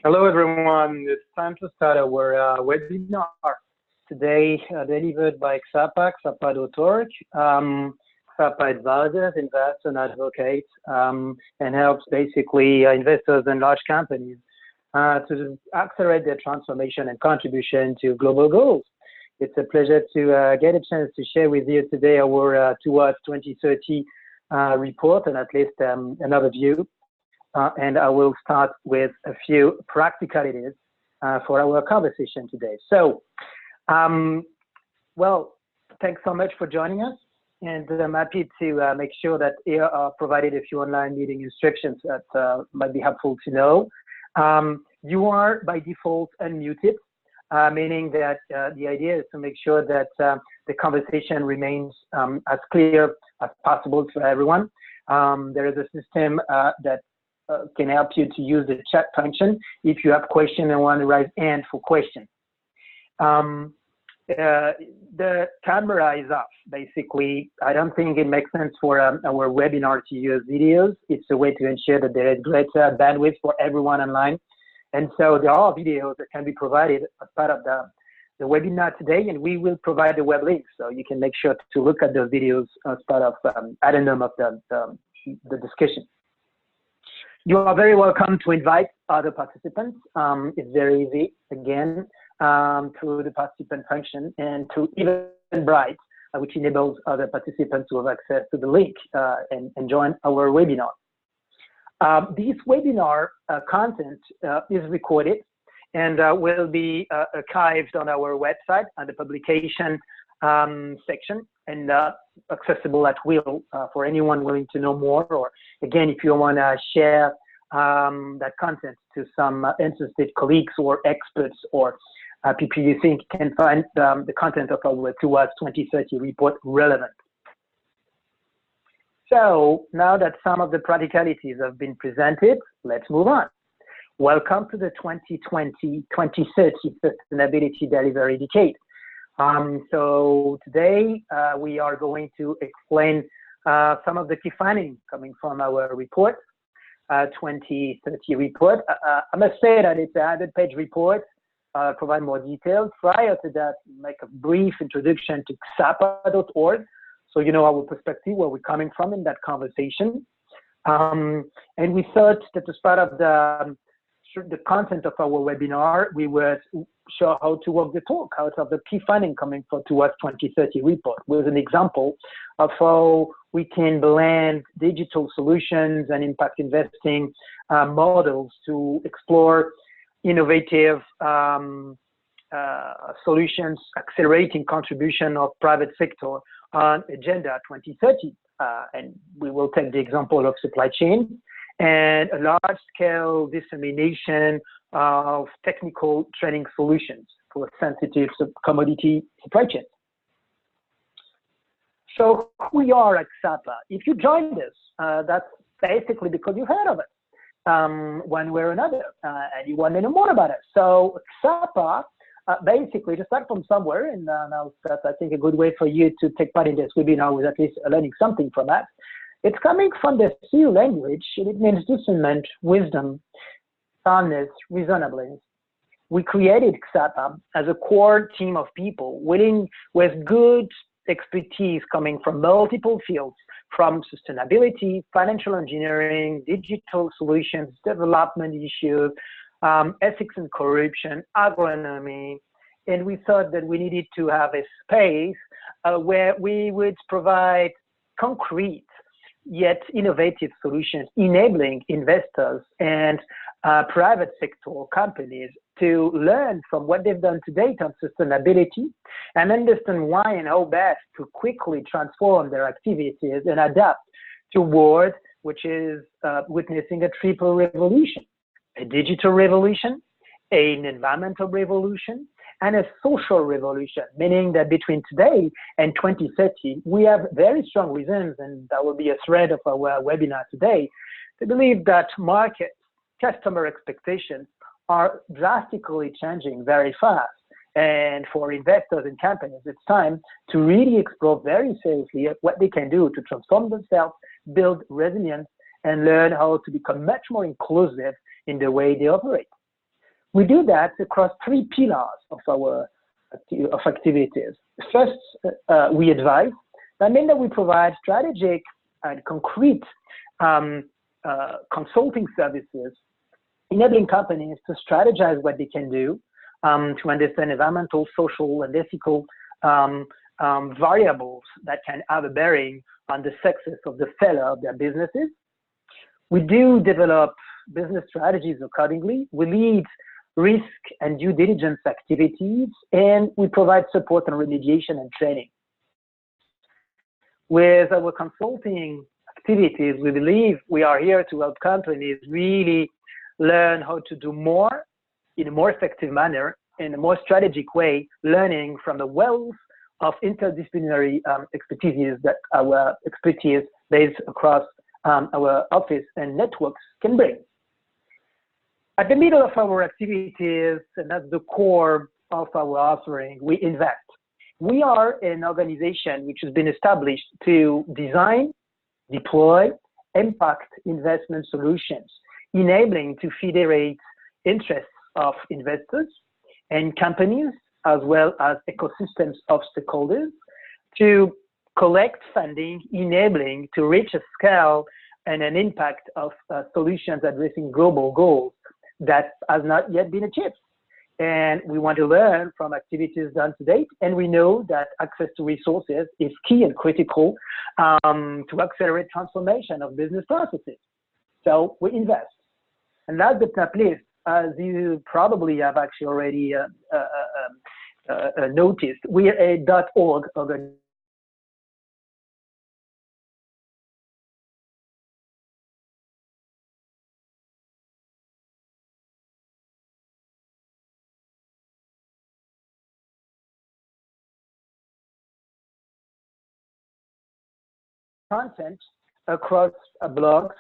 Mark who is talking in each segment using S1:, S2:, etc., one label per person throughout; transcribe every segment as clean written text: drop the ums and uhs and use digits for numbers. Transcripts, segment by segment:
S1: Hello, everyone. It's time to start our webinar today, delivered by Ksapa, ksapa.org. Ksapa advises, invests, and advocates, and helps basically investors and large companies to accelerate their transformation and contribution to global goals. It's a pleasure to get a chance to share with you today our Towards 2030 report, and at least another view. And I will start with a few practicalities for our conversation today. So, well, thanks so much for joining us. And I'm happy to make sure that here are provided a few online meeting instructions that might be helpful to know. You are by default unmuted, meaning that the idea is to make sure that the conversation remains as clear as possible for everyone. There is a system that can help you to use the chat function if you have questions and want to raise hand for questions. The camera is off, basically. I don't think it makes sense for our webinar to use videos. It's a way to ensure that there is greater bandwidth for everyone online. And so there are videos that can be provided as part of the webinar today, and we will provide the web link, so you can make sure to look at those videos as part of addendum of the discussion. You are very welcome to invite other participants. It's very easy, again, through the participant function and through Eventbrite, which enables other participants to have access to the link and join our webinar. This webinar content is recorded and will be archived on our website on the publication section and accessible at will for anyone willing to know more, or again, if you want to share that content to some interested colleagues or experts or people you think can find the content of our Towards 2030 report relevant. So now that some of the practicalities have been presented, let's move on. Welcome to the 2020-2030 Sustainability Delivery Decade. So today we are going to explain some of the key findings coming from our report, 2030 report. I must say that it's a 100-page report. Provide more details. Prior to that, make a brief introduction to Ksapa.org, so you know our perspective, where we're coming from in that conversation. And we thought that as part of the content of our webinar, we would show how to walk the talk, out of the key finding coming from Towards 2030 report, with an example of how we can blend digital solutions and impact investing models to explore innovative solutions, accelerating contribution of private sector on Agenda 2030. And we will take the example of supply chain and a large-scale dissemination of technical training solutions for sensitive commodity supply chains. So who we are at Ksapa. If you joined us, that's basically because you've heard of it one way or another, and you want to know more about it. So Ksapa, basically, to start from somewhere, and that's, I think, a good way for you to take part in this webinar with at least learning something from that. It's coming from the Sioux language, and it means discernment, wisdom, soundness, reasonableness. We created Ksapa as a core team of people willing with good expertise coming from multiple fields, from sustainability, financial engineering, digital solutions, development issues, ethics and corruption, agronomy, and we thought that we needed to have a space where we would provide concrete yet innovative solutions, enabling investors and private sector companies to learn from what they've done to date on sustainability and understand why and how best to quickly transform their activities and adapt to a world which is witnessing a triple revolution: a digital revolution, an environmental revolution, and a social revolution, meaning that between today and 2030, we have very strong reasons, and that will be a thread of our webinar today, to believe that market customer expectations are drastically changing very fast. And for investors and companies, it's time to really explore very seriously what they can do to transform themselves, build resilience, and learn how to become much more inclusive in the way they operate. We do that across three pillars of our activities. First, we advise. That means that we provide strategic and concrete consulting services, enabling companies to strategize what they can do to understand environmental, social, and ethical variables that can have a bearing on the success of the failure of their businesses. We do develop business strategies accordingly. We lead risk and due diligence activities, and we provide support and remediation and training. With our consulting activities, we believe we are here to help companies really learn how to do more in a more effective manner, in a more strategic way, learning from the wealth of interdisciplinary expertise that our expertise based across our office and networks can bring. At the middle of our activities, and that's the core of our offering, we invest. We are an organization which has been established to design, deploy, impact investment solutions, enabling to federate interests of investors and companies, as well as ecosystems of stakeholders, to collect funding, enabling to reach a scale and an impact of solutions addressing global goals that has not yet been achieved. And we want to learn from activities done to date, and we know that access to resources is key and critical to accelerate transformation of business processes. So we invest. And last but not least, as you probably have actually already noticed, we are a .org organization. Content across blogs,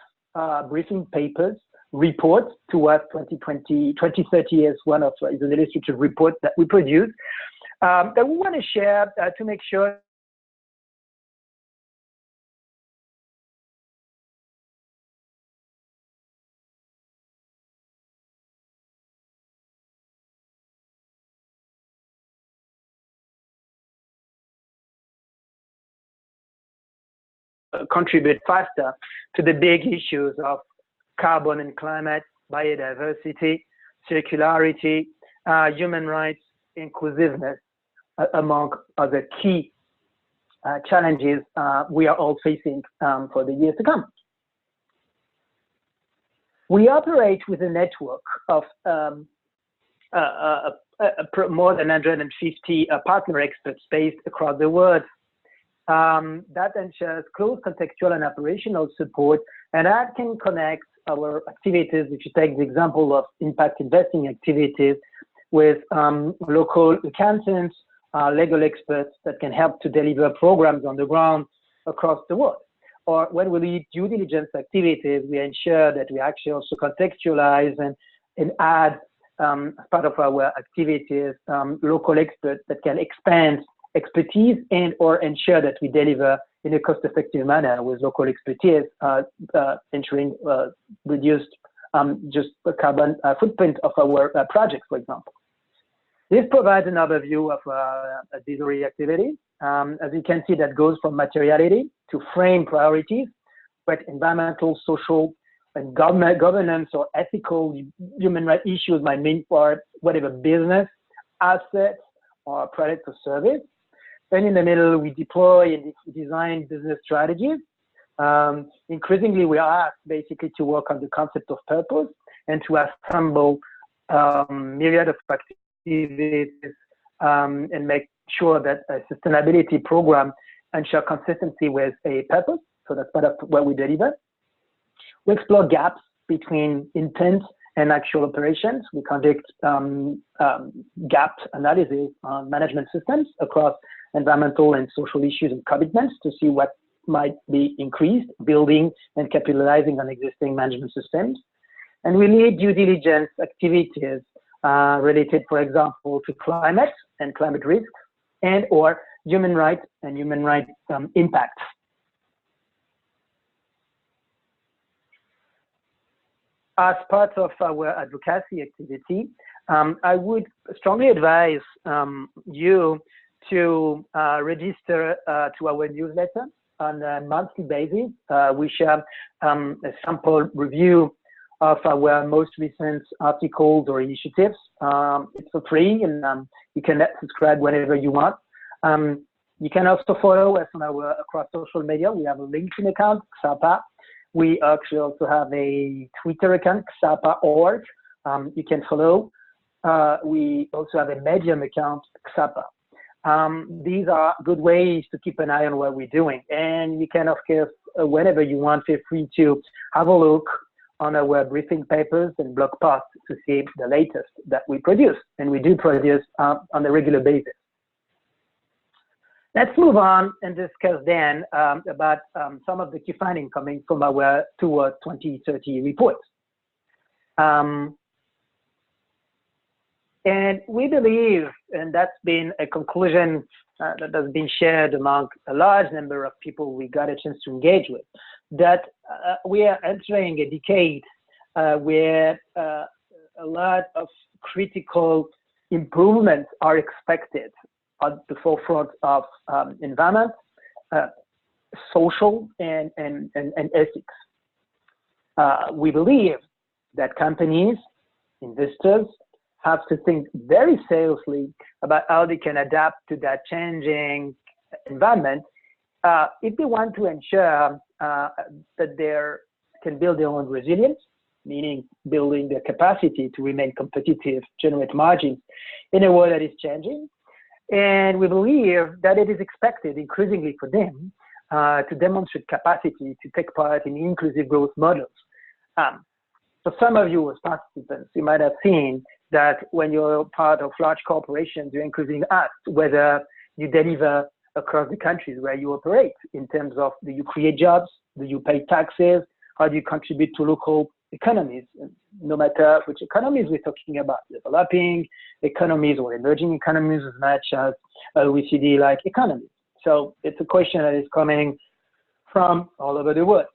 S1: briefing papers, reports towards 2030 as one of is an illustrative report that we produce that we want to share to make sure contribute faster to the big issues of carbon and climate, biodiversity, circularity, human rights, inclusiveness, among other key challenges we are all facing for the years to come. We operate with a network of more than 150 partner experts based across the world. That ensures close contextual and operational support, and that can connect our activities, if you take the example of impact investing activities, with local accountants, legal experts that can help to deliver programs on the ground across the world. Or when we lead due diligence activities, we ensure that we actually also contextualize and add, as part of our activities, local experts that can expand expertise and or ensure that we deliver in a cost-effective manner with local expertise, ensuring reduced just the carbon footprint of our projects, for example. This provides an overview of advisory activity. As you can see, that goes from materiality to frame priorities, but environmental, social, and governance or ethical human rights issues might mean for whatever business, assets, or product or service. Then in the middle, we deploy and design business strategies. Increasingly, we are asked basically to work on the concept of purpose and to assemble myriad of activities and make sure that a sustainability program ensure consistency with a purpose. So that's part of what we deliver. We explore gaps between intent and actual operations. We conduct gap analysis on management systems across environmental and social issues and commitments to see what might be increased, building and capitalizing on existing management systems. And we lead due diligence activities related, for example, to climate and climate risks and or human rights and human rights impacts. As part of our advocacy activity, I would strongly advise you to register to our newsletter on a monthly basis. We share a sample review of our most recent articles or initiatives. It's for free, and you can subscribe whenever you want. You can also follow us on our across social media. We have a LinkedIn account, Ksapa. We actually also have a Twitter account, Ksapa.org. You can follow. We also have a Medium account, Ksapa. These are good ways to keep an eye on what we're doing. And you can, of course, whenever you want, feel free to have a look on our briefing papers and blog posts to see the latest that we produce. And we do produce on a regular basis. Let's move on and discuss then about some of the key findings coming from our Towards 2030 report. And we believe, and that's been a conclusion that has been shared among a large number of people we got a chance to engage with, that we are entering a decade where a lot of critical improvements are expected at the forefront of environment, social, and ethics. We believe that companies, investors, have to think very seriously about how they can adapt to that changing environment if they want to ensure that they can build their own resilience, meaning building their capacity to remain competitive, generate margins in a world that is changing. And we believe that it is expected increasingly for them to demonstrate capacity to take part in inclusive growth models. For some of you as participants, you might have seen that when you're part of large corporations, you're increasingly asked whether you deliver across the countries where you operate in terms of, do you create jobs? Do you pay taxes? How do you contribute to local economies? No matter which economies we're talking about, developing economies or emerging economies as much as OECD-like economies. So it's a question that is coming from all over the world.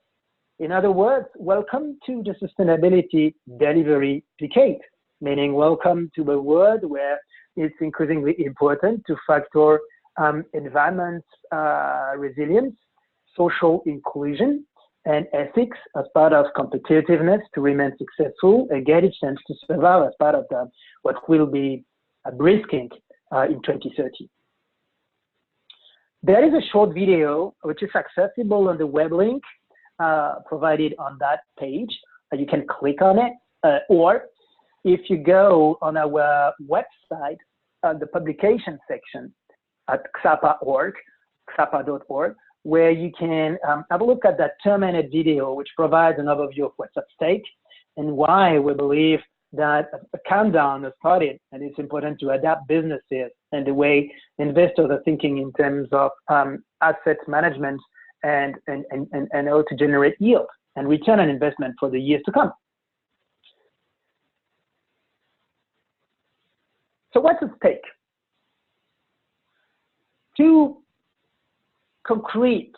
S1: In other words, welcome to the sustainability delivery decade, meaning welcome to a world where it's increasingly important to factor environment resilience, social inclusion, and ethics as part of competitiveness to remain successful and get a chance to survive as part of what will be a brisking in 2030. There is a short video which is accessible on the web link provided on that page. You can click on it, or if you go on our website, the publication section at Ksapa.org, Ksapa.org, where you can have a look at that 2-minute video, which provides an overview of what's at stake and why we believe that a countdown has started, and it's important to adapt businesses and the way investors are thinking in terms of asset management and how to generate yield and return on investment for the years to come. So what's at stake? Two concrete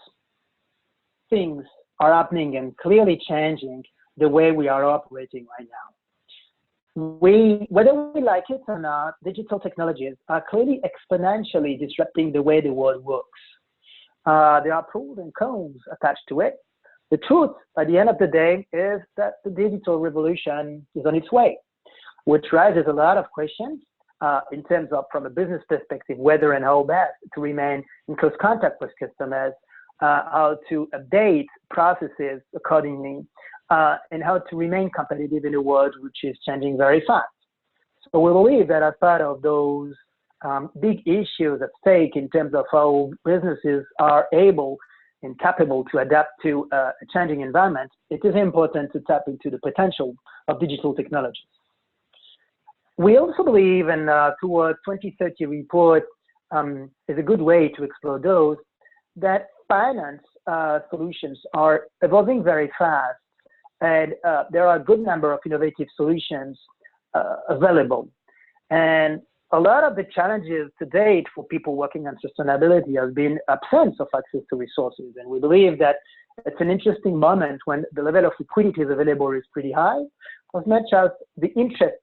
S1: things are happening and clearly changing the way we are operating right now. Whether we like it or not, digital technologies are clearly exponentially disrupting the way the world works. There are pros and cons attached to it. The truth, at the end of the day, is that the digital revolution is on its way, which raises a lot of questions in terms of, from a business perspective, whether and how best to remain in close contact with customers, how to update processes accordingly, and how to remain competitive in a world which is changing very fast. So we believe that as part of those big issues at stake in terms of how businesses are able and capable to adapt to a changing environment, it is important to tap into the potential of digital technologies. We also believe, and Towards 2030 report is a good way to explore those, that finance solutions are evolving very fast, and there are a good number of innovative solutions available. And a lot of the challenges to date for people working on sustainability has been absence of access to resources. And we believe that it's an interesting moment when the level of liquidity available is pretty high, as much as the interest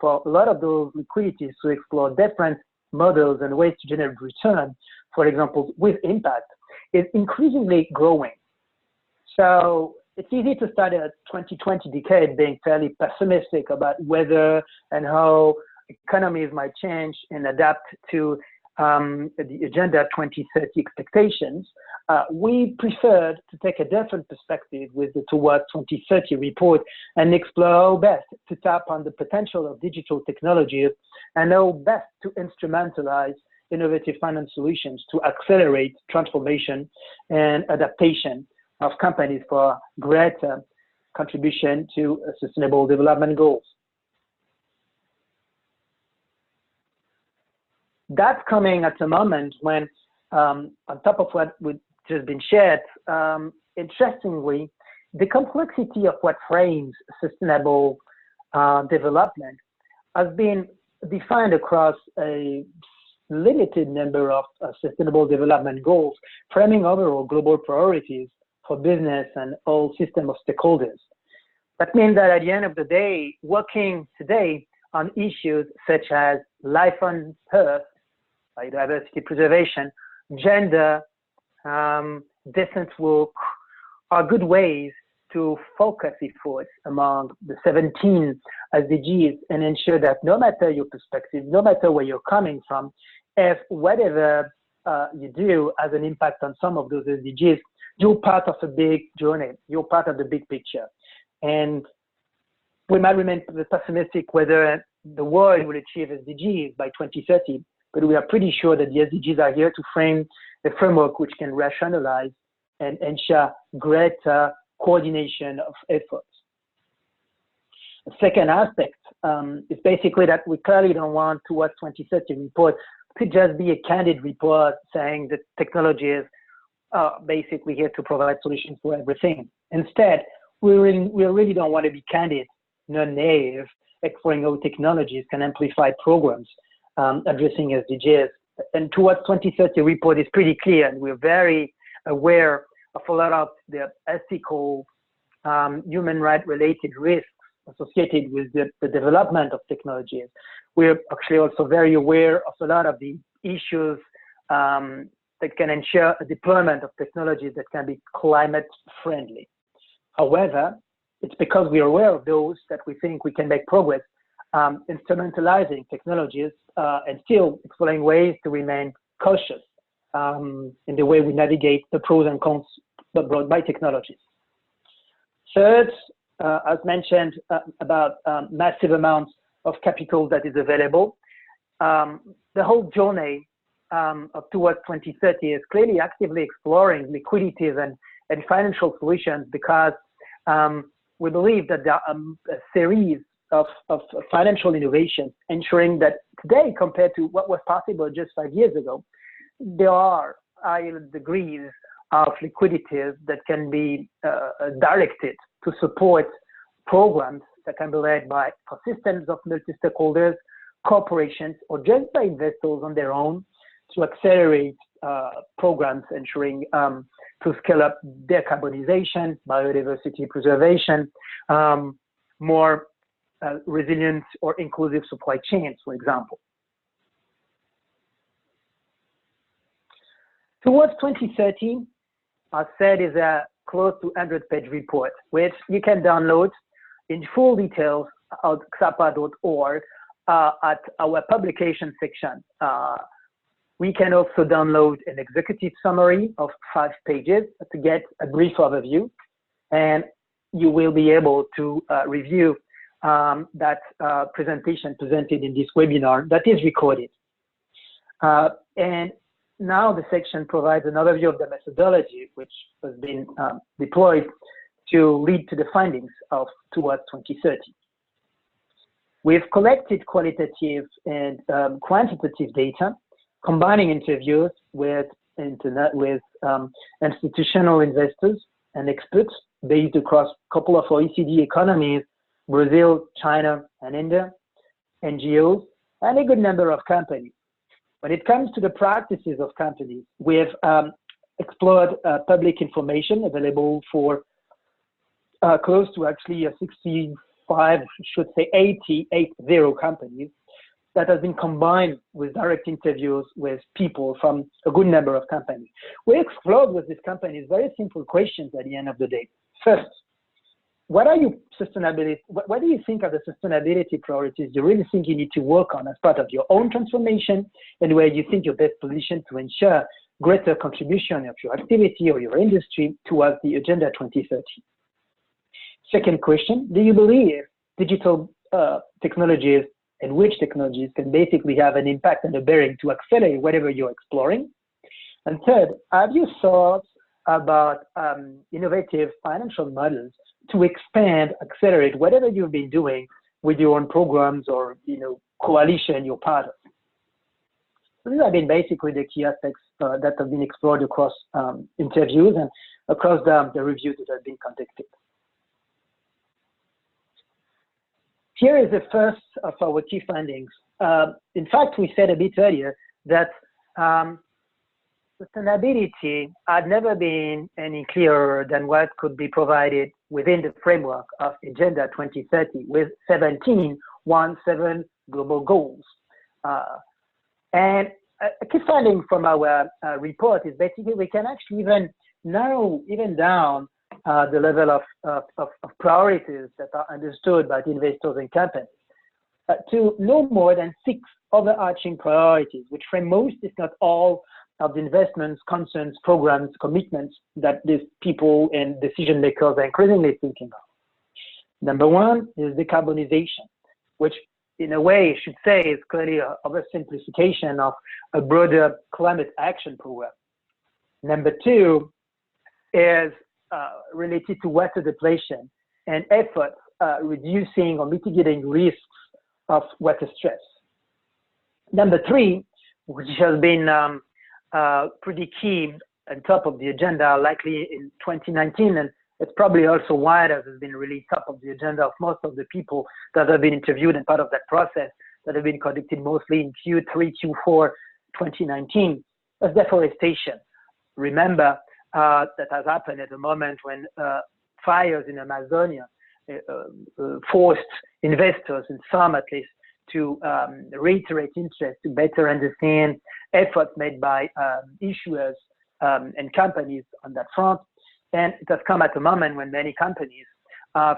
S1: for a lot of those liquidities to explore different models and ways to generate return, for example, with impact, is increasingly growing. So it's easy to start a 2020 decade being fairly pessimistic about whether and how economies might change and adapt to the Agenda 2030 expectations. We preferred to take a different perspective with the Towards 2030 report and explore how best to tap on the potential of digital technologies and how best to instrumentalize innovative finance solutions to accelerate transformation and adaptation of companies for greater contribution to sustainable development goals. That's coming at a moment when, on top of what we've just been shared, interestingly, the complexity of what frames sustainable development has been defined across a limited number of sustainable development goals, framing overall global priorities for business and all system of stakeholders. That means that at the end of the day, working today on issues such as life on Earth, biodiversity preservation, gender, decent work are good ways to focus efforts among the 17 SDGs and ensure that no matter your perspective, no matter where you're coming from, if whatever you do has an impact on some of those SDGs, you're part of a big journey, you're part of the big picture. And we might remain pessimistic whether the world will achieve SDGs by 2030, but we are pretty sure that the SDGs are here to frame a framework which can rationalize and ensure greater coordination of efforts. The second aspect is basically that we clearly don't want Towards 2030 report to just be a candid report saying that technology is basically here to provide solutions for everything. Instead, we really don't want to be candid, non-naive, exploring how technologies can amplify programs addressing SDGs. And Towards 2030 report is pretty clear, and we're very aware of a lot of the ethical, human rights related risks associated with the development of technologies. We're actually also very aware of a lot of the issues that can ensure a deployment of technologies that can be climate friendly. However, it's because we are aware of those that we think we can make progress instrumentalizing technologies and still exploring ways to remain cautious in the way we navigate the pros and cons brought by technologies. Third, as mentioned about massive amounts of capital that is available, the whole journey of Towards 2030 is clearly actively exploring liquidities and financial solutions because we believe that there are a series of financial innovations ensuring that today, compared to what was possible just 5 years ago, there are higher degrees of liquidities that can be directed to support programs that can be led by systems of multi-stakeholders, corporations, or just by investors on their own to accelerate programs ensuring to scale up decarbonization, biodiversity preservation, more resilient or inclusive supply chains, for example. Towards 2030, as said, is a close to 100-page report, which you can download in full details at ksapa.org at our publication section. We can also download an executive summary of 5 pages to get a brief overview, and you will be able to review that presentation presented in this webinar that is recorded. And now the section provides an overview of the methodology which has been deployed to lead to the findings of Towards 2030. We've collected qualitative and quantitative data, combining interviews with institutional investors and experts based across a couple of OECD economies, Brazil, China, and India, NGOs, and a good number of companies. When it comes to the practices of companies, we've explored public information available for close to actually 65, should say 80 companies that has been combined with direct interviews with people from a good number of companies. We explored with these companies very simple questions at the end of the day. First, what do you think are the sustainability priorities you really think you need to work on as part of your own transformation, and where you think you're best positioned to ensure greater contribution of your activity or your industry towards the Agenda 2030? Second question, do you believe digital technologies and which technologies can basically have an impact and a bearing to accelerate whatever you're exploring? And third, have you thought about innovative financial models to expand, accelerate whatever you've been doing with your own programs or coalition you're part of? So these have been basically the key aspects that have been explored across interviews and across the reviews that have been conducted. Here is the first of our key findings. In fact, we said a bit earlier that sustainability had never been any clearer than what could be provided within the framework of Agenda 2030 with 17 global goals. And a key finding from our report is basically we can actually even narrow down the level of priorities that are understood by the investors and companies to no more than 6 overarching priorities, which frame most, if not all, of the investments, concerns, programs, commitments that these people and decision makers are increasingly thinking of. Number 1 is decarbonization, which in a way I should say is clearly an oversimplification of a broader climate action program. Number 2 is related to water depletion and efforts reducing or mitigating risks of water stress. Number 3, which has been pretty key on top of the agenda, likely in 2019, and it's probably also why it has been really top of the agenda of most of the people that have been interviewed and part of that process that have been conducted mostly in Q3, Q4 2019, is deforestation. Remember, that has happened at the moment when fires in Amazonia forced investors, in some at least, to reiterate interest to better understand efforts made by issuers and companies on that front. And it has come at a moment when many companies have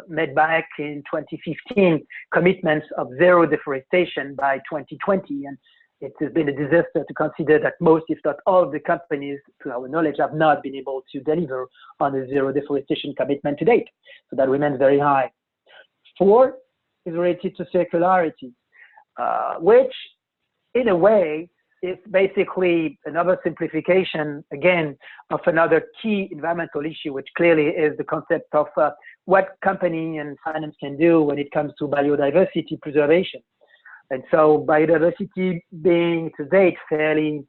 S1: made back in 2015 commitments of zero deforestation by 2020. And it has been a disaster to consider that most, if not all, of the companies, to our knowledge, have not been able to deliver on a zero deforestation commitment to date. So that remains very high. 4 is related to circularity, which in a way is basically another simplification, again, of another key environmental issue, which clearly is the concept of what company and finance can do when it comes to biodiversity preservation. And so biodiversity being to date fairly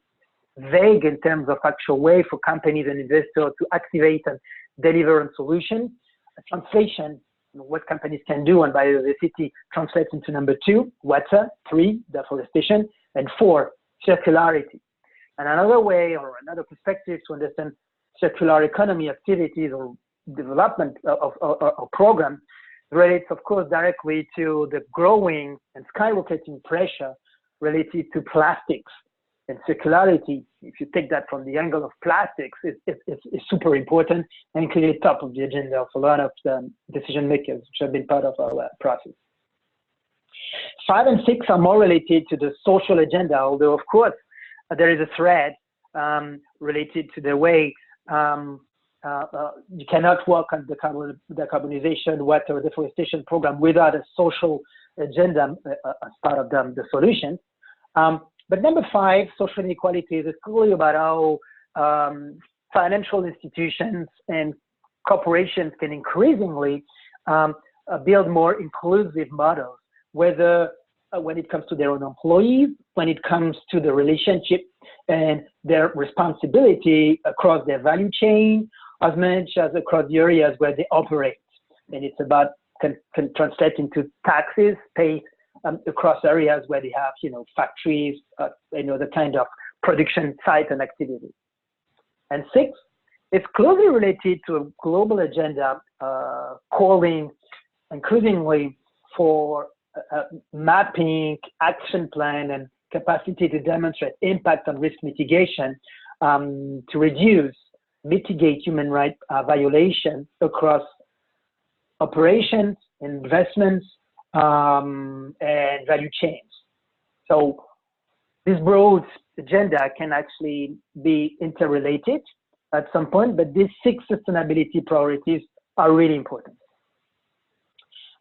S1: vague in terms of actual way for companies and investors to activate and deliver on solutions. A translation, what companies can do on biodiversity translates into number 2, water, 3, deforestation, and 4, circularity. And another way or another perspective to understand circular economy activities or development of programs relates, of course, directly to the growing and skyrocketing pressure related to plastics. And circularity, if you take that from the angle of plastics, is super important and clearly top of the agenda of a lot of the decision makers which have been part of our process. 5 and 6 are more related to the social agenda, although, of course, there is a thread related to the way you cannot work on the decarbonization, water, deforestation program without a social agenda as part of the solution. But number 5, social inequalities, is clearly about how financial institutions and corporations can increasingly build more inclusive models, whether when it comes to their own employees, when it comes to the relationship and their responsibility across their value chain, as much as across the areas where they operate. And it's about can translate into taxes paid across areas where they have, factories, the kind of production site and activity. And 6 is closely related to a global agenda calling increasingly for mapping, action plan, and capacity to demonstrate impact on risk mitigation to reduce, mitigate human rights violations across operations, investments, and value chains. So this broad agenda can actually be interrelated at some point, but these 6 sustainability priorities are really important.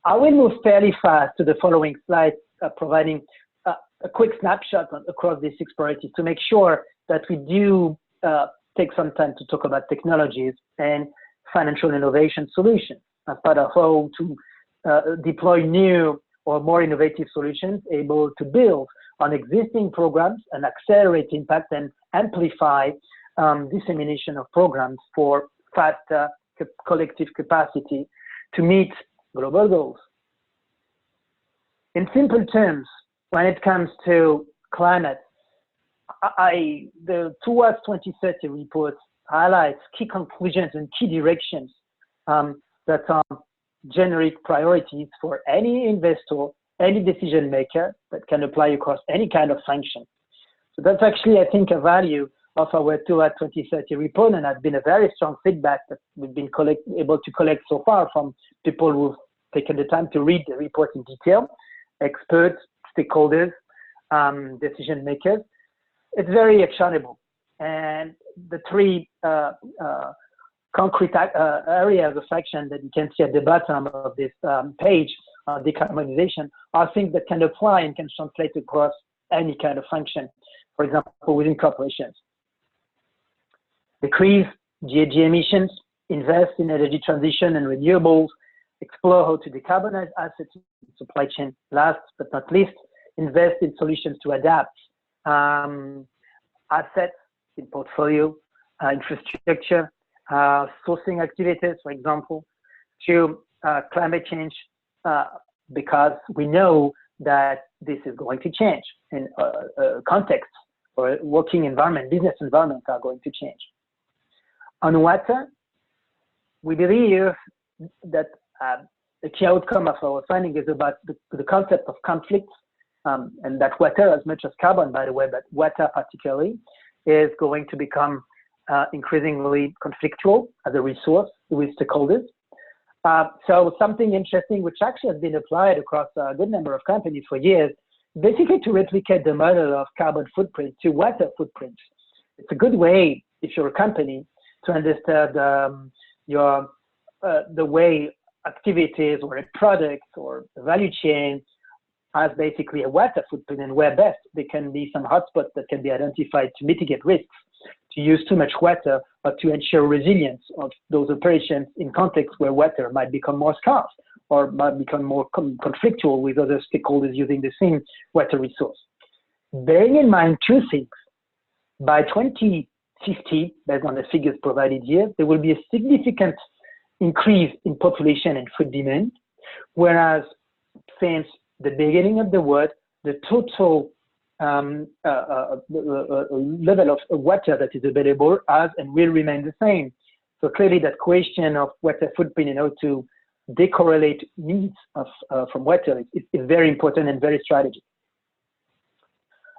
S1: I will move fairly fast to the following slide, providing a quick snapshot across these 6 priorities to make sure that we do take some time to talk about technologies and financial innovation solutions as part of how to deploy new or more innovative solutions able to build on existing programs and accelerate impact and amplify dissemination of programs for faster collective capacity to meet global goals. In simple terms, when it comes to climate, the Towards 2030 report highlights key conclusions and key directions that generate priorities for any investor, any decision maker that can apply across any kind of function. So that's actually, I think, a value of our Towards 2030 report, and has been a very strong feedback that we've been able to collect so far from people who've taken the time to read the report in detail, experts, stakeholders, decision makers. It's very actionable. And the 3 concrete areas of action that you can see at the bottom of this page, decarbonization, are things that can apply and can translate across any kind of function, for example, within corporations. Decrease GHG emissions, invest in energy transition and renewables, explore how to decarbonize assets in supply chain. Last but not least, invest in solutions to adapt assets in portfolio, infrastructure, sourcing activities, for example, to climate change, because we know that this is going to change in context or working environment, business environments are going to change. On water, we believe that the key outcome of our finding is about the concept of conflict, and that water, as much as carbon, by the way, but water particularly, is going to become increasingly conflictual as a resource with stakeholders. So something interesting, which actually has been applied across a good number of companies for years, basically to replicate the model of carbon footprint to water footprint. It's a good way, if you're a company, to understand the way activities or a product or a value chain has basically a water footprint, and where best there can be some hotspots that can be identified to mitigate risks, to use too much water, or to ensure resilience of those operations in contexts where water might become more scarce or might become more conflictual with other stakeholders using the same water resource. Bearing in mind 2 things, by 2050, based on the figures provided here, there will be a significant increase in population and food demand, whereas since the beginning of the world, the total level of water that is available has and will remain the same. So clearly that question of water footprint and how to decorrelate needs from water is very important and very strategic.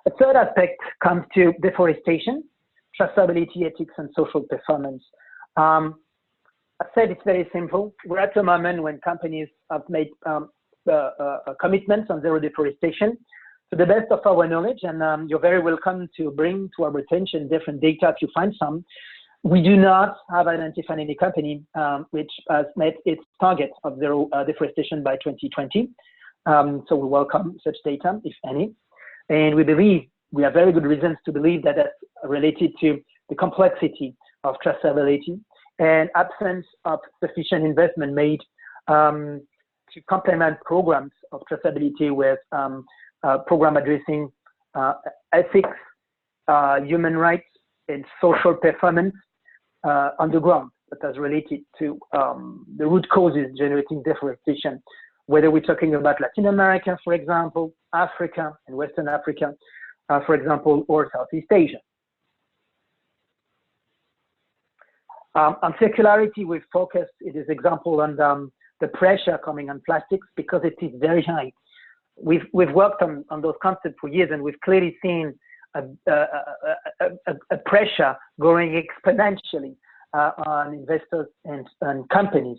S1: A third aspect comes to deforestation, traceability, ethics, and social performance. I said it's very simple. We're at a moment when companies have made commitments on zero deforestation. To the best of our knowledge, and you're very welcome to bring to our attention different data if you find some, we do not have identified any company which has met its target of zero deforestation by 2020. So we welcome such data, if any. And we believe, we have very good reasons to believe that that's related to the complexity of traceability and absence of sufficient investment made to complement programs of traceability with program addressing ethics, human rights, and social performance on the ground that is related to the root causes generating deforestation, whether we're talking about Latin America, for example, Africa and Western Africa, for example, or Southeast Asia. On circularity, we've focused in this example on the pressure coming on plastics because it is very high. We've worked on those concepts for years, and we've clearly seen a pressure growing exponentially on investors and companies.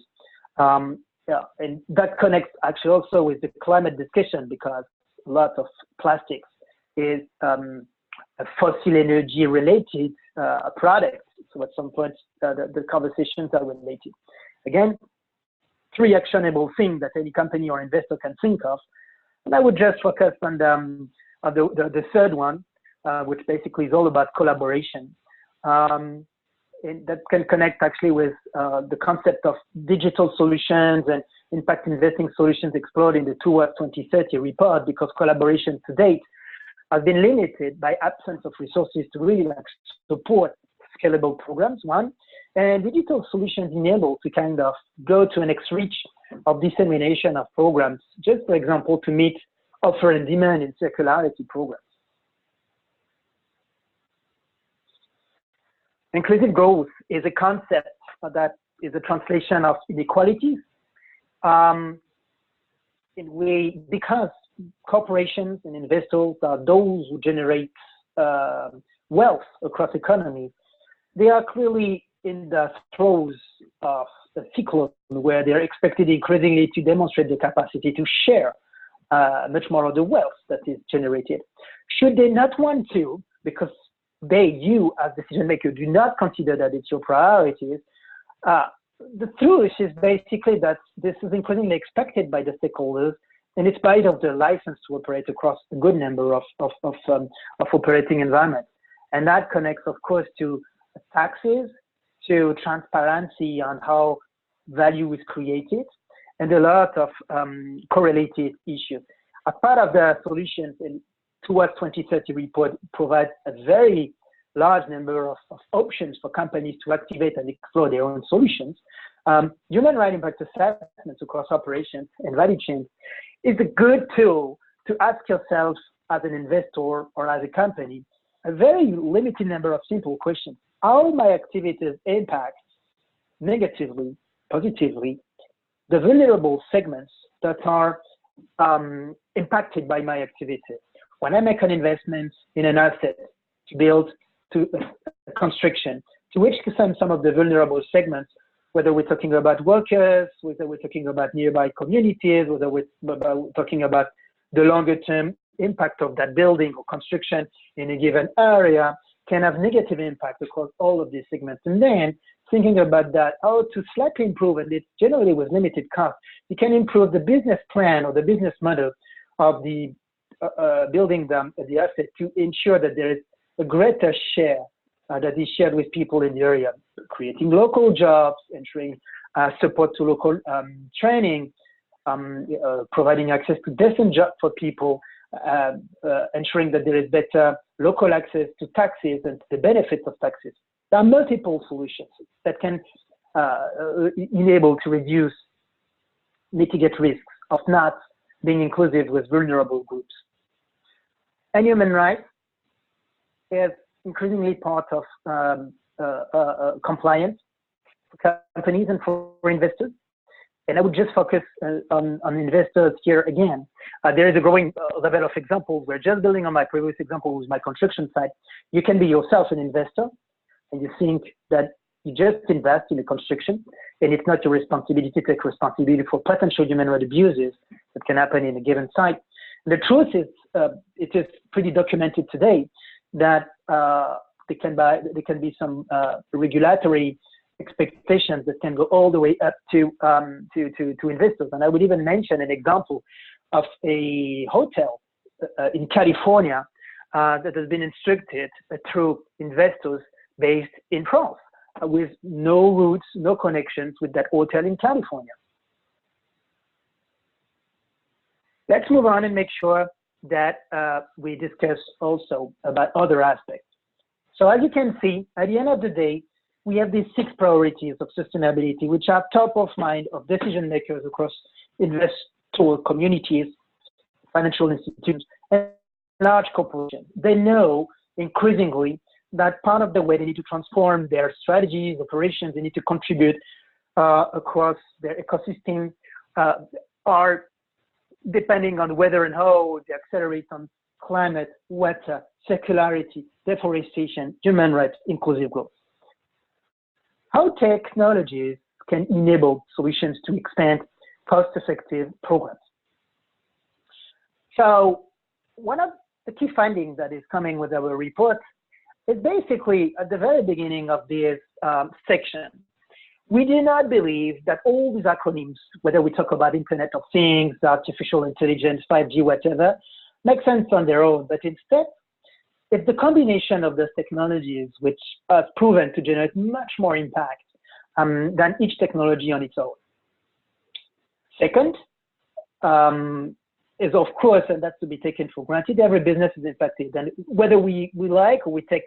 S1: Yeah, and that connects actually also with the climate discussion, because a lot of plastics is a fossil energy related product. So at some point, the conversations are related. Again, three actionable things that any company or investor can think of. And I would just focus on the third one, which basically is all about collaboration. And that can connect actually with the concept of digital solutions and impact investing solutions explored in the Towards 2030 report, because collaboration to date has been limited by absence of resources to really support scalable programs, one, and digital solutions enable to kind of go to an next reach of dissemination of programs, just for example, to meet offer and demand in circularity programs. Inclusive growth is a concept that is a translation of inequalities. Because corporations and investors are those who generate wealth across economies, they are clearly in the throes of a cyclone where they're expected increasingly to demonstrate the capacity to share much more of the wealth that is generated. Should they not want to, because you as decision makers do not consider that it's your priorities, the truth is basically that this is increasingly expected by the stakeholders, and in spite of the license to operate across a good number of operating environments. And that connects, of course, to taxes, to transparency on how value is created, and a lot of correlated issues. As part of the solutions in Towards 2030 report provides a very large number of options for companies to activate and explore their own solutions. Human rights impact assessments across operations and value chains is a good tool to ask yourself as an investor or as a company a very limited number of simple questions. How my activities impact negatively, positively, the vulnerable segments that are impacted by my activities. When I make an investment in an asset to build to a construction, to which some of the vulnerable segments, whether we're talking about workers, whether we're talking about nearby communities, whether we're talking about the longer term impact of that building or construction in a given area, can have negative impact across all of these segments. And then thinking about that, how to slightly improve, and it's generally with limited cost, you can improve the business plan or the business model of the building the asset to ensure that there is a greater share that is shared with people in the area, creating local jobs, ensuring support to local training, providing access to decent jobs for people, ensuring that there is better local access to taxes and the benefits of taxes. There are multiple solutions that can enable to reduce, mitigate risks of not being inclusive with vulnerable groups. And human rights is increasingly part of compliance for companies and for investors. And I would just focus on investors here again. There is a growing level of examples where, just building on my previous example with my construction site, you can be yourself an investor and you think that you just invest in a construction and it's not your responsibility to take responsibility for potential human rights abuses that can happen in a given site. And the truth is, it is pretty documented today that there can be some regulatory expectations that can go all the way up to investors. And I would even mention an example of a hotel in California that has been instructed through investors based in France with no roots, no connections with that hotel in California. Let's move on and make sure that we discuss also about other aspects. So as you can see, at the end of the day, we have these 6 priorities of sustainability, which are top of mind of decision makers across investor communities, financial institutions, and large corporations. They know increasingly that part of the way they need to transform their strategies, operations, they need to contribute across their ecosystem are depending on whether and how they accelerate on climate, water, circularity, deforestation, human rights, inclusive growth. How technologies can enable solutions to expand cost-effective programs. So one of the key findings that is coming with our report is basically at the very beginning of this section. We do not believe that all these acronyms, whether we talk about Internet of Things, artificial intelligence, 5G, whatever, make sense on their own, but instead, it's the combination of those technologies which has proven to generate much more impact than each technology on its own. Second, is of course, and that's to be taken for granted, every business is impacted. And whether we like or we take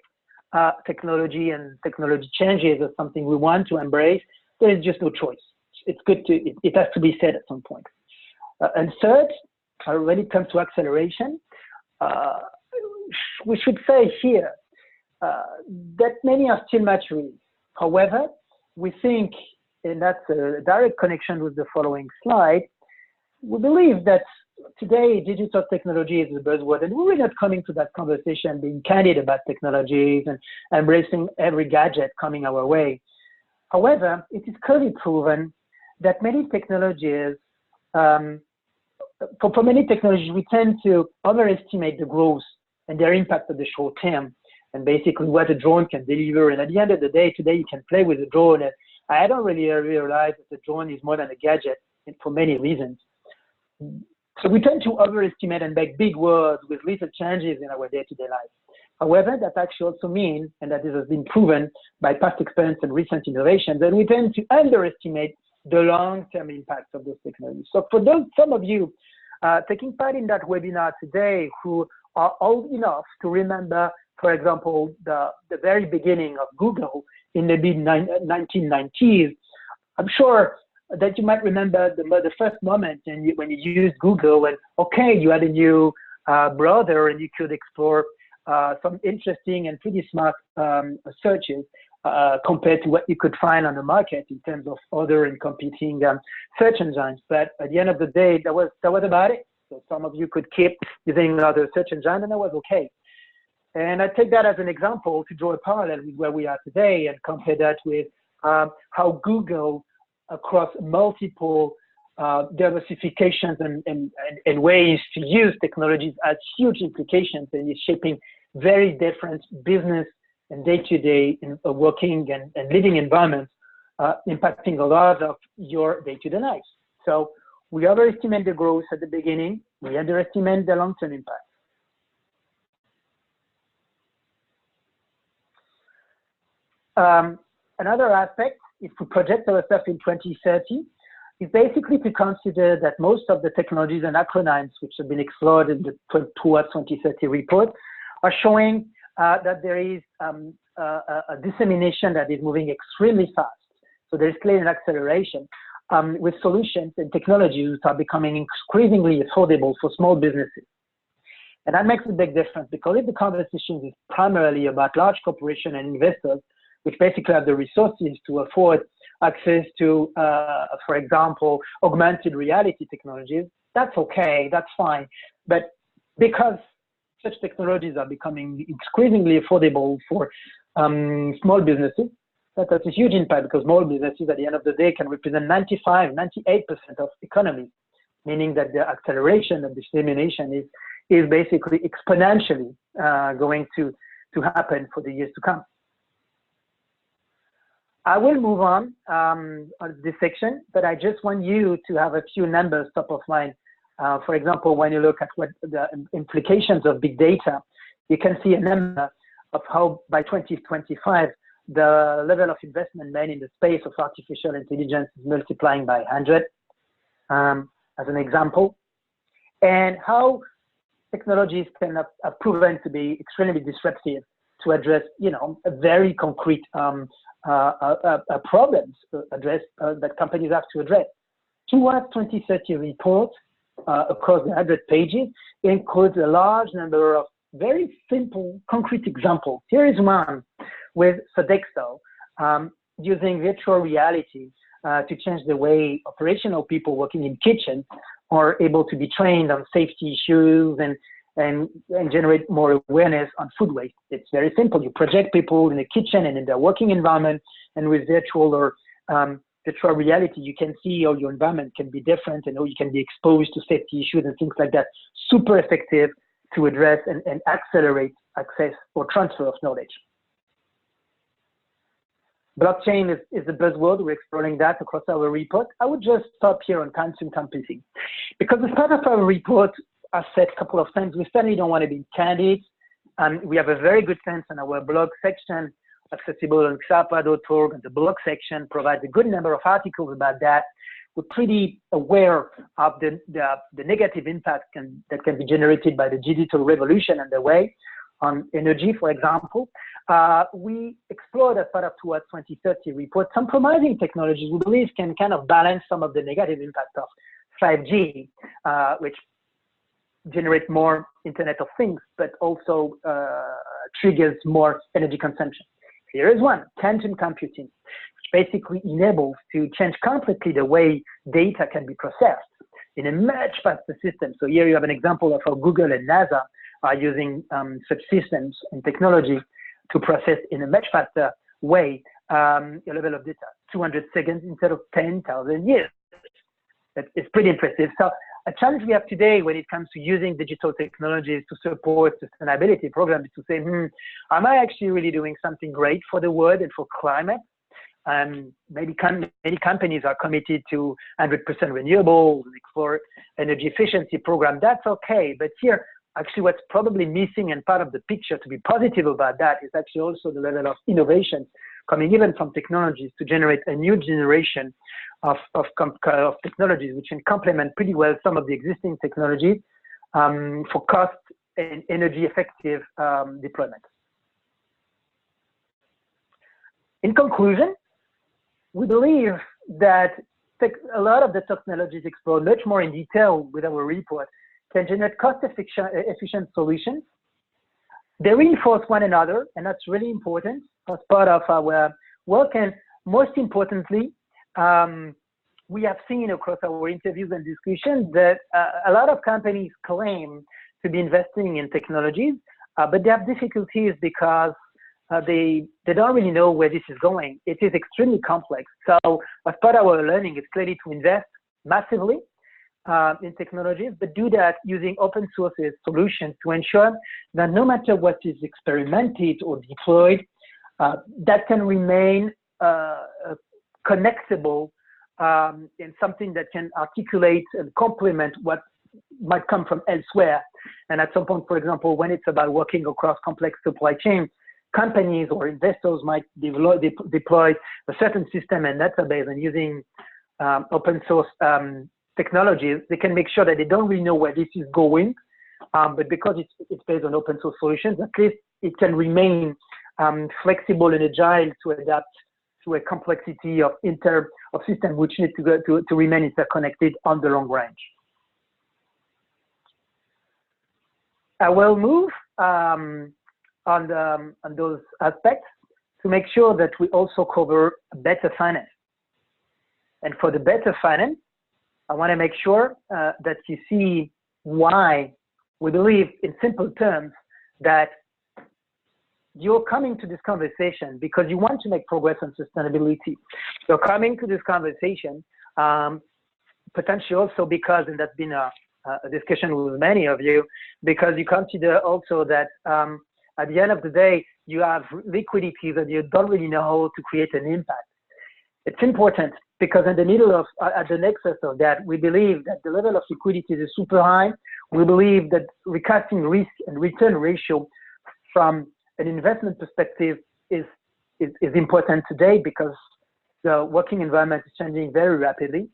S1: technology and technology changes as something we want to embrace, there is just no choice. It's good to, it has to be said at some point. And third, when it comes to acceleration, we should say here that many are still maturing. However, we think, and that's a direct connection with the following slide, we believe that today digital technology is a buzzword, and we're not coming to that conversation being candid about technologies and embracing every gadget coming our way. However, it is clearly proven that many technologies, for many technologies, we tend to overestimate the growth and their impact at the short term, and basically what a drone can deliver. And at the end of the day, today you can play with a drone. And I don't really realize that the drone is more than a gadget, and for many reasons. So we tend to overestimate and make big words with little changes in our day-to-day life. However, that actually also means, and that this has been proven by past experience and recent innovations, that we tend to underestimate the long-term impacts of those technologies. So for those, some of you taking part in that webinar today who are old enough to remember, for example, the very beginning of Google in the mid-1990s, I'm sure that you might remember the first moment when you used Google and, okay, you had a new browser and you could explore some interesting and pretty smart searches compared to what you could find on the market in terms of other and competing search engines. But at the end of the day, that was about it. So some of you could keep using another search engine, and that was okay. And I take that as an example to draw a parallel with where we are today and compare that with how Google, across multiple diversifications and ways to use technologies, has huge implications and is shaping very different business and day-to-day working and living environments, impacting a lot of your day-to-day life. So we overestimate the growth at the beginning, we underestimate the long-term impact. Another aspect, if we project ourselves in 2030, is basically to consider that most of the technologies and acronyms which have been explored in the Towards 2030 report are showing that there is a dissemination that is moving extremely fast. So there's clearly an acceleration with solutions and technologies that are becoming increasingly affordable for small businesses. And that makes a big difference, because if the conversation is primarily about large corporations and investors, which basically have the resources to afford access to, for example, augmented reality technologies, that's okay, that's fine. But because such technologies are becoming increasingly affordable for small businesses, that has a huge impact, because small businesses at the end of the day can represent 95, 98% of economies, meaning that the acceleration of dissemination is basically exponentially going to happen for the years to come. I will move on this section, but I just want you to have a few numbers top of mind. For example, when you look at what the implications of big data, you can see a number of how by 2025, the level of investment made in the space of artificial intelligence is multiplying by 100, as an example, and how technologies can have proven to be extremely disruptive to address, a very concrete problems that companies have to address. Towards 2030 report, across the 100 pages, includes a large number of very simple, concrete examples. Here is one with Sodexo using virtual reality to change the way operational people working in kitchens are able to be trained on safety issues and generate more awareness on food waste. It's very simple. You project people in the kitchen and in their working environment, and with virtual reality, you can see how your environment can be different and how you can be exposed to safety issues and things like that. Super effective to address and accelerate access or transfer of knowledge. Blockchain is a buzzword. We're exploring that across our report. I would just stop here on quantum computing, because as part of our report, I've said a couple of times, we certainly don't want to be candid. We have a very good sense on our blog section, accessible on ksapa.org, and the blog section provides a good number of articles about that. We're pretty aware of the negative impact that can be generated by the digital revolution underway on energy, for example. We explored as part of Towards 2030 report some promising technologies we believe can kind of balance some of the negative impact of 5G, which generate more Internet of Things, but also triggers more energy consumption. Here is one, quantum computing, which basically enables to change completely the way data can be processed in a much faster system. So here you have an example of how Google and NASA are using such systems and technology to process in a much faster way a level of data, 200 seconds instead of 10,000 years. It's pretty impressive. So a challenge we have today when it comes to using digital technologies to support sustainability programs is to say, am I actually really doing something great for the world and for climate? Maybe many companies are committed to 100% renewables, for energy efficiency program. That's okay. But here, actually what's probably missing and part of the picture to be positive about that is actually also the level of innovation coming even from technologies to generate a new generation of technologies which can complement pretty well some of the existing technologies for cost and energy effective deployment. In conclusion, we believe that a lot of the technologies explored much more in detail with our report can generate cost-efficient solutions. They reinforce one another, and that's really important as part of our work. And most importantly, we have seen across our interviews and discussions that a lot of companies claim to be investing in technologies, but they have difficulties because they don't really know where this is going. It is extremely complex. So as part of our learning, it's clearly to invest massively in technologies, but do that using open source solutions to ensure that no matter what is experimented or deployed, that can remain connectable in something that can articulate and complement what might come from elsewhere. And at some point, for example, when it's about working across complex supply chains, companies or investors might deploy a certain system and database, and using open source technologies, they can make sure that they don't really know where this is going, but because it's based on open source solutions, at least it can remain flexible and agile to adapt to a complexity of systems which need to remain interconnected on the long range. I will move on those aspects to make sure that we also cover better finance. And for the better finance, I want to make sure that you see why we believe, in simple terms, that you're coming to this conversation because you want to make progress on sustainability. You're coming to this conversation potentially also because, and that's been a discussion with many of you, because you consider also that at the end of the day, you have liquidity that you don't really know how to create an impact. It's important because in the middle of, at the nexus of that, we believe that the level of liquidity is super high. We believe that recasting risk and return ratio from an investment perspective is important today because the working environment is changing very rapidly,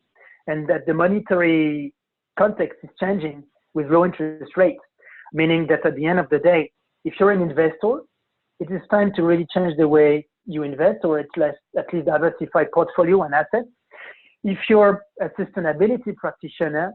S1: and that the monetary context is changing with low interest rates, meaning that at the end of the day, if you're an investor, it is time to really change the way you invest, or at least diversify portfolio and assets. If you're a sustainability practitioner,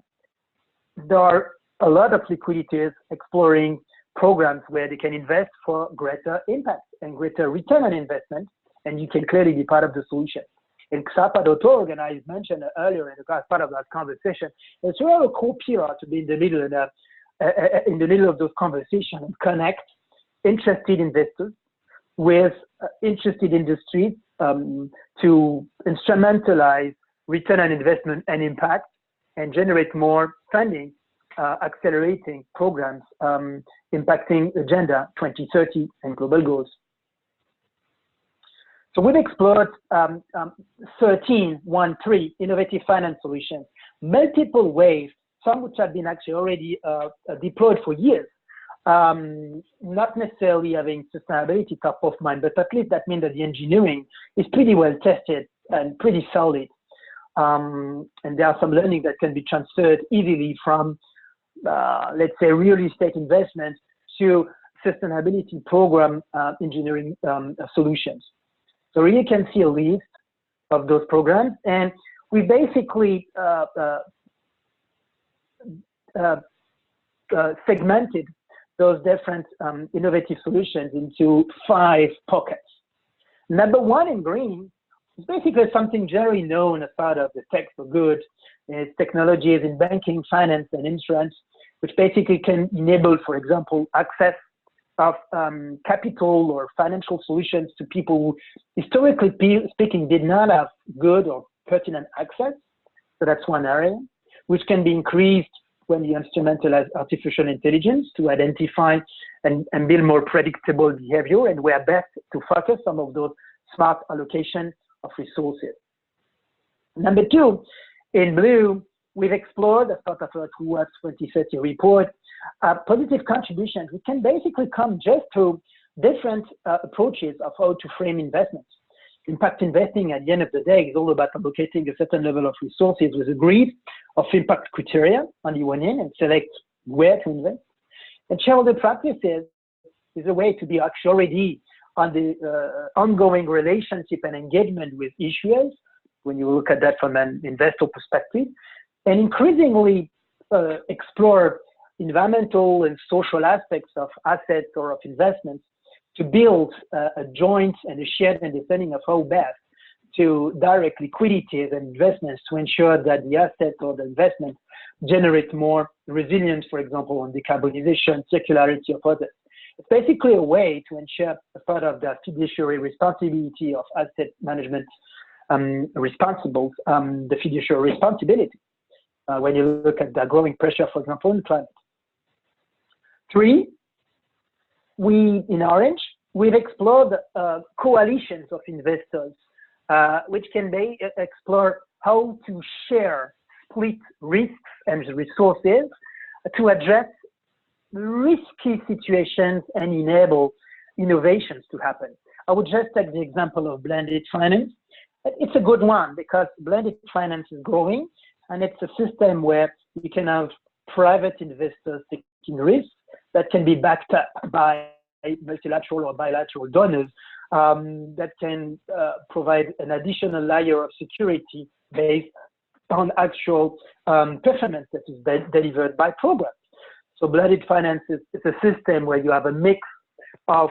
S1: there are a lot of liquidities exploring programs where they can invest for greater impact and greater return on investment, and you can clearly be part of the solution. In Ksapa.org, and I mentioned earlier in the part of that conversation, it's really a cool pillar to be in the middle of those conversations and connect interested investors with interested industries to instrumentalize return on investment and impact and generate more funding, accelerating programs impacting Agenda 2030 and global goals. So we've explored 13 innovative finance solutions, multiple ways, some which have been actually already deployed for years, not necessarily having sustainability top of mind, but at least that means that the engineering is pretty well tested and pretty solid. And there are some learning that can be transferred easily from, let's say, real estate investment to sustainability program engineering solutions. So you can see a list of those programs, and we basically segmented those different innovative solutions into 5 pockets. Number 1 in green is basically something generally known as part of the tech for good. It's technologies in banking, finance, and insurance, which basically can enable, for example, access of capital or financial solutions to people who, historically speaking, did not have good or pertinent access. So that's one area, which can be increased when you instrumentalize artificial intelligence to identify and build more predictable behavior, and where best to focus some of those smart allocation of resources. Number 2, in blue, we've explored, as part of our Towards 2030 report, positive contributions, which can basically come just through different approaches of how to frame investments. Impact investing, at the end of the day, is all about allocating a certain level of resources with a grid of impact criteria on the one end and select where to invest. And shareholder practices is a way to be actually already on the ongoing relationship and engagement with issuers, when you look at that from an investor perspective, and increasingly explore environmental and social aspects of assets or of investments to build a joint and a shared understanding of how best to direct liquidities and investments to ensure that the asset or the investment generates more resilience, for example, on decarbonization, circularity of others. It's basically a way to ensure, as part of the fiduciary responsibility of asset management the fiduciary responsibility, when you look at the growing pressure, for example, in climate. 3, in orange, we've explored coalitions of investors, which can explore how to share, split risks and resources to address risky situations and enable innovations to happen. I would just take the example of blended finance. It's a good one because blended finance is growing, and it's a system where you can have private investors taking risks that can be backed up by multilateral or bilateral donors that can provide an additional layer of security based on actual performance that is delivered by programs. So blended finance is a system where you have a mix of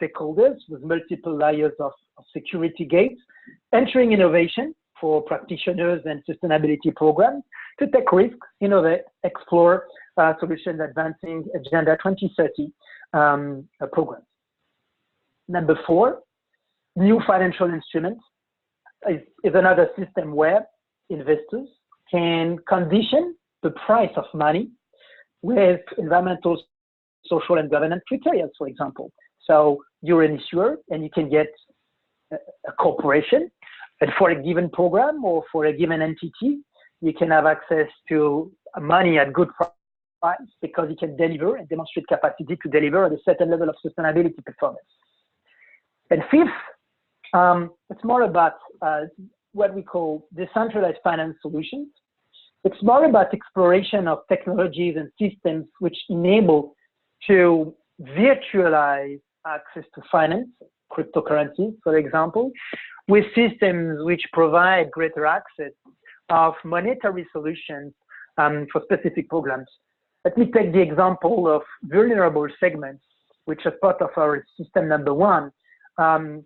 S1: stakeholders with multiple layers of security gates, entering innovation for practitioners and sustainability programs to take risks, innovate, explore solutions advancing Agenda 2030 programs. Number 4, new financial instruments is another system where investors can condition the price of money with environmental, social, and governance criteria, for example. So you're an issuer and you can get a corporation, and for a given program or for a given entity, you can have access to money at good price because you can deliver and demonstrate capacity to deliver at a certain level of sustainability performance. And 5th, it's more about what we call decentralized finance solutions. It's more about exploration of technologies and systems which enable to virtualize access to finance, cryptocurrencies, for example, with systems which provide greater access of monetary solutions for specific programs. Let me take the example of vulnerable segments, which are part of our system number one, can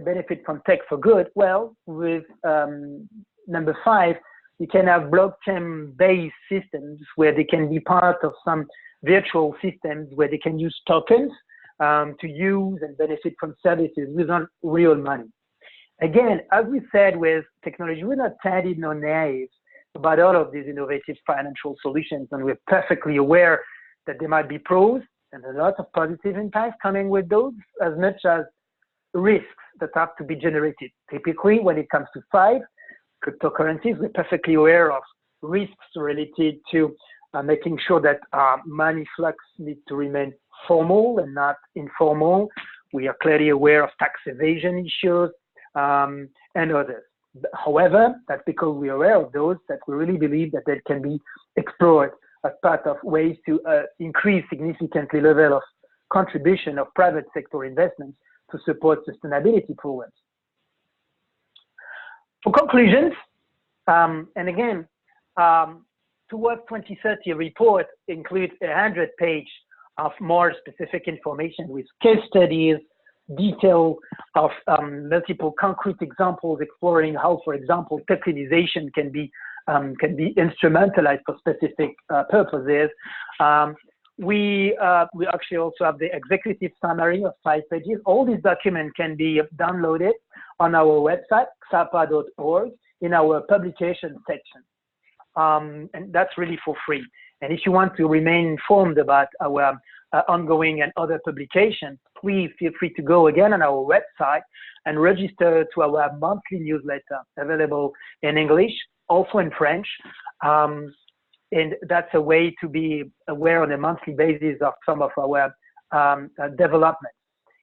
S1: benefit from tech for good. Well, with number 5, you can have blockchain-based systems where they can be part of some virtual systems where they can use tokens to use and benefit from services without real money. Again, as we said with technology, we're not candid nor naive about all of these innovative financial solutions, and we're perfectly aware that there might be pros and a lot of positive impacts coming with those, as much as risks that have to be generated. Typically, when it comes to 5 cryptocurrencies, we're perfectly aware of risks related to making sure that money flux needs to remain formal and not informal. We are clearly aware of tax evasion issues and others. However, that's because we're aware of those that we really believe that they can be explored as part of ways to increase significantly level of contribution of private sector investments to support sustainability programs. For conclusions, and again, towards 2030 report includes 100-page of more specific information with case studies, detail of multiple concrete examples exploring how, for example, tokenization can be instrumentalized for specific purposes. We actually also have the executive summary of 5 pages. All these documents can be downloaded on our website, ksapa.org, in our publication section. And that's really for free. And if you want to remain informed about our ongoing and other publications, please feel free to go again on our website and register to our monthly newsletter available in English, also in French. And that's a way to be aware on a monthly basis of some of our developments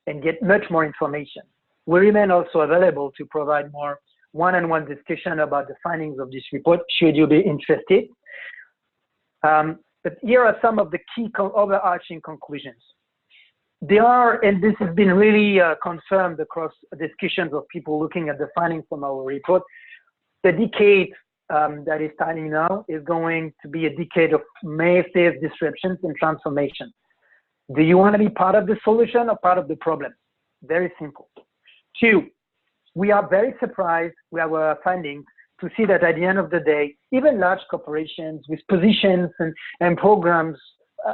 S1: and get much more information. We remain also available to provide more one-on-one discussion about the findings of this report, should you be interested. But here are some of the key overarching conclusions. They are, and this has been really confirmed across discussions of people looking at the findings from our report, the decade that is starting now is going to be a decade of massive disruptions and transformation. Do you want to be part of the solution or part of the problem? Very simple. 2, we are very surprised with our findings to see that at the end of the day, even large corporations with positions and programs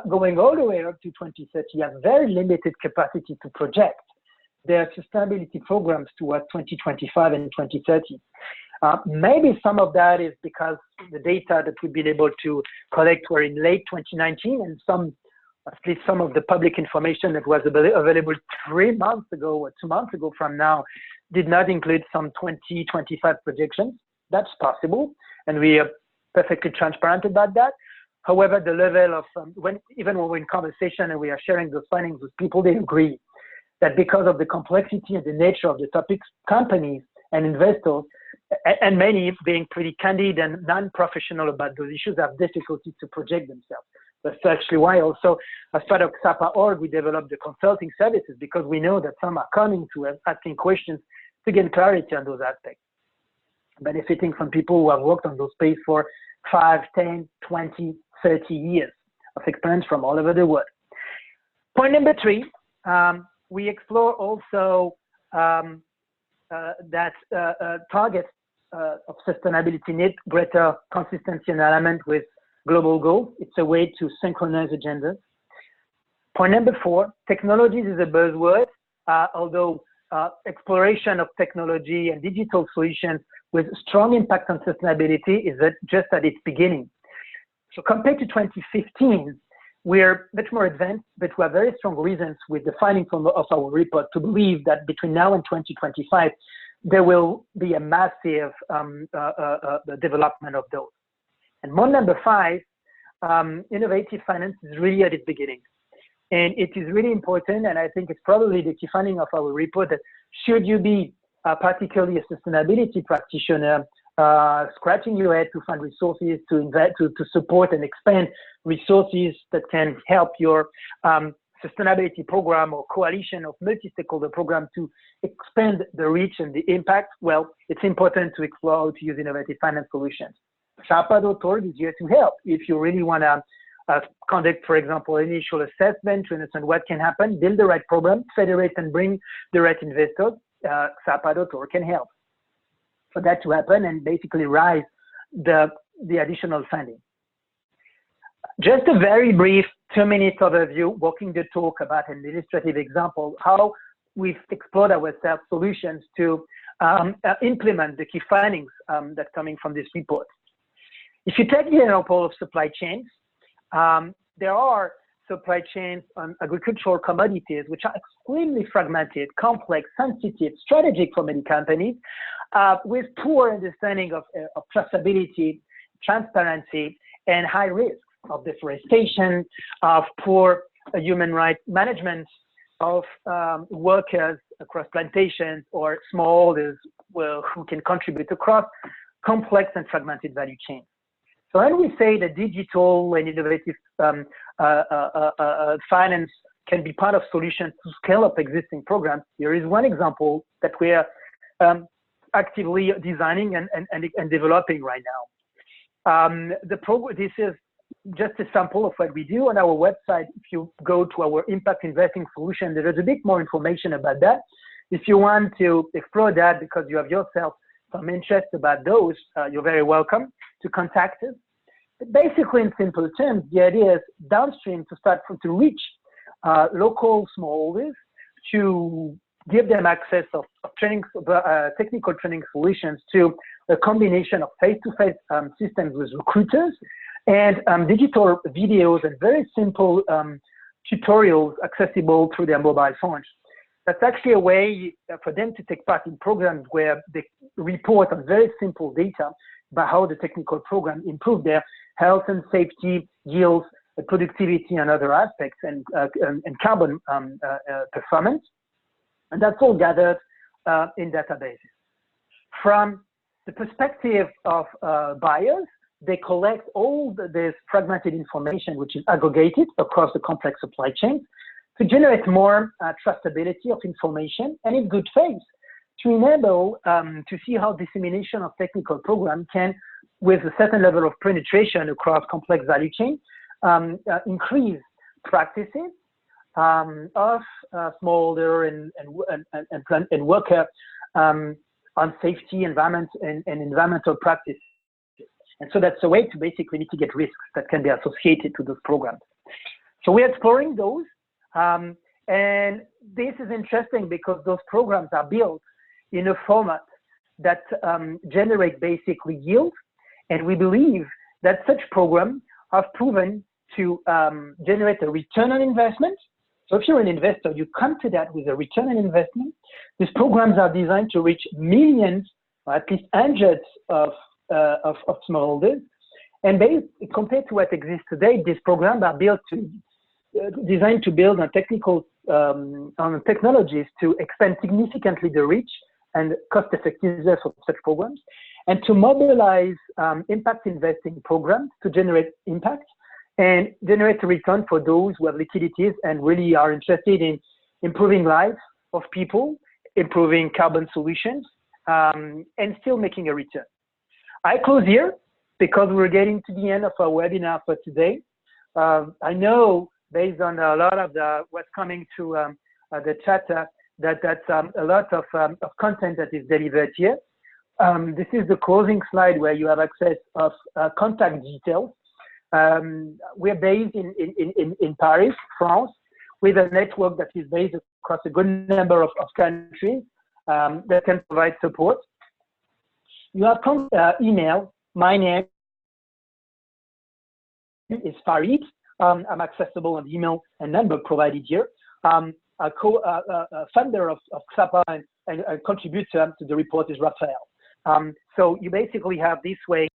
S1: going all the way up to 2030 have very limited capacity to project their sustainability programs towards 2025 and 2030. Maybe some of that is because the data that we've been able to collect were in late 2019, and at least some of the public information that was available 3 months ago or 2 months ago from now did not include some 2025 projections. That's possible, and we are perfectly transparent about that. However, the level of, even when we're in conversation and we are sharing those findings with people, they agree that because of the complexity and the nature of the topics, companies and investors, and many being pretty candid and non-professional about those issues, have difficulty to project themselves. That's actually why also, as part of Ksapa.org, we developed the consulting services, because we know that some are coming to us asking questions to gain clarity on those aspects, benefiting from people who have worked on those space for 5, 10, 20, 30 years of experience from all over the world. Point number 3, we explore also that targets of sustainability need greater consistency and alignment with global goals. It's a way to synchronize agendas. Point number 4, technologies is a buzzword, although exploration of technology and digital solutions with strong impact on sustainability is just at its beginning. So compared to 2015, we're much more advanced, but we have very strong reasons with the findings of our report to believe that between now and 2025, there will be a massive development of those. And more number 5, innovative finance is really at its beginning. And it is really important, and I think it's probably the key finding of our report, that should you be particularly a sustainability practitioner, scratching your head to find resources to invest, to support and expand resources that can help your sustainability program or coalition of multi-stakeholder program to expand the reach and the impact, well, it's important to explore how to use innovative finance solutions. Ksapa.org is here to help if you really want to conduct, for example, initial assessment to understand what can happen, build the right program, federate and bring the right investors. Ksapa.org can help for that to happen and basically raise the additional funding. Just a very brief 2-minute overview, walking the talk about an illustrative example, how we've explored ourselves solutions to implement the key findings that are coming from this report. If you take the example of supply chains, there are supply chains on agricultural commodities which are extremely fragmented, complex, sensitive, strategic for many companies, with poor understanding of traceability, transparency, and high risk of deforestation, of poor human rights management, of workers across plantations or smallholders who can contribute across complex and fragmented value chains. So when we say that digital and innovative finance can be part of solutions to scale up existing programs, here is one example that we are actively designing and developing right now. This is just a sample of what we do on our website. If you go to our impact investing solution, there is a bit more information about that. If you want to explore that because you have yourself some interest about those, you're very welcome to contact us. But basically, in simple terms, the idea is downstream to reach local smallholders, to give them access of training, technical training solutions to a combination of face-to-face systems with recruiters and digital videos and very simple tutorials accessible through their mobile phones. That's actually a way for them to take part in programs where they report on very simple data about how the technical program improved their health and safety, yields, productivity, and other aspects, and carbon performance. And that's all gathered in databases. From the perspective of buyers, they collect all this fragmented information, which is aggregated across the complex supply chain, to generate more trustability of information and in good faith to enable to see how dissemination of technical program can, with a certain level of penetration across complex value chain, increase practices of smallholder and worker on safety, environment, and environmental practices. And so that's a way to basically mitigate risks that can be associated to those programs. So we're exploring those. And this is interesting because those programs are built in a format that generate basically yield. And we believe that such programs have proven to generate a return on investment. So if you're an investor, you come to that with a return on investment. These programs are designed to reach millions, or at least hundreds of smallholders. And compared to what exists today, these programs are designed to build on technologies to expand significantly the reach and cost effectiveness of such programs, and to mobilize impact investing programs to generate impact and generate a return for those who have liquidities and really are interested in improving lives of people, improving carbon solutions, and still making a return. I close here because we're getting to the end of our webinar for today. I know based on a lot of what's coming to the chat that's a lot of content that is delivered here. This is the closing slide where you have access of contact details. We're based in Paris, France, with a network that is based across a good number of countries that can provide support. You have email. My name is Farid. I'm accessible on the email and number provided here. A founder of Ksapa and a contributor to the report is Raphael. So you basically have this way